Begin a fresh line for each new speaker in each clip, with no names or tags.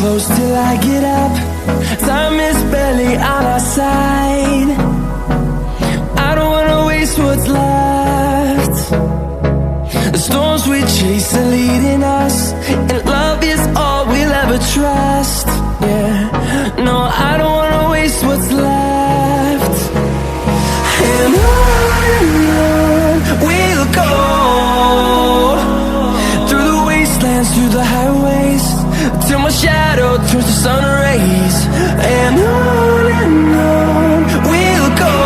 close till I get up. Time is barely on our side. I don't wanna waste what's left. The storms we chase are leading us, and love is all we'll ever trust. Yeah, no, I don't wanna waste what's left. And on we'll go, through the wastelands, through the highways, till my shadow turns to sun rays. And on we'll go,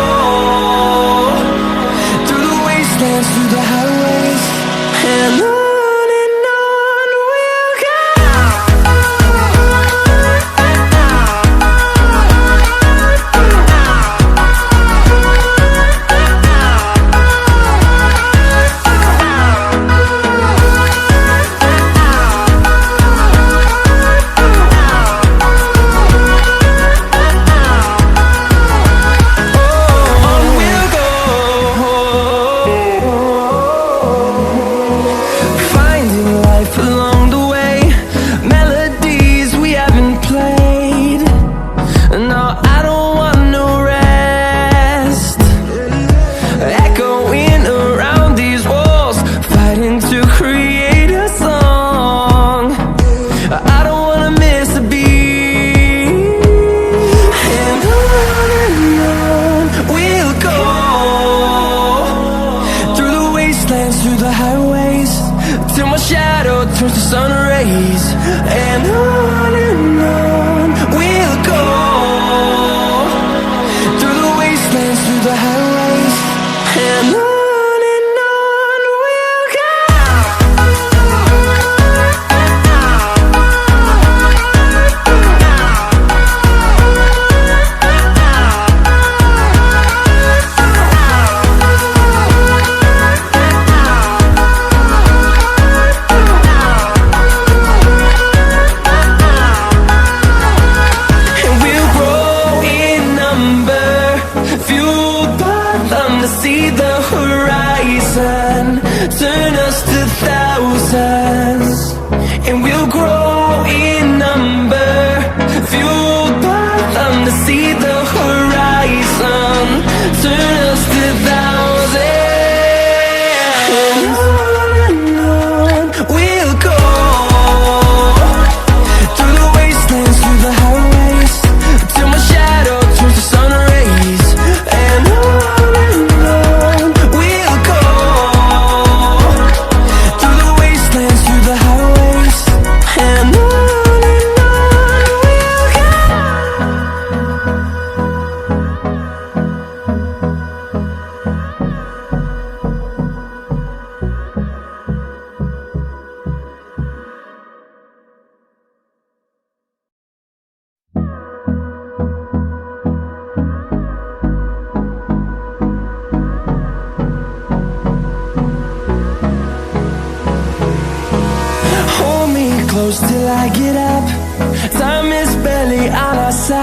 through the wastelands, through the highways, and on we'll go. Through the highways, till my shadow turns to sun rays. And on we'll go, through the wastelands, through the highways, and on we'll go. See the horizon, turn us to thousands, and we'll grow in number, fueled by them. To see the horizon, turn us to thousands, and on we'll go, through the wastelands, through the highways, till my shadow turns to sun rays. And close till I get up. Time is barely on our side.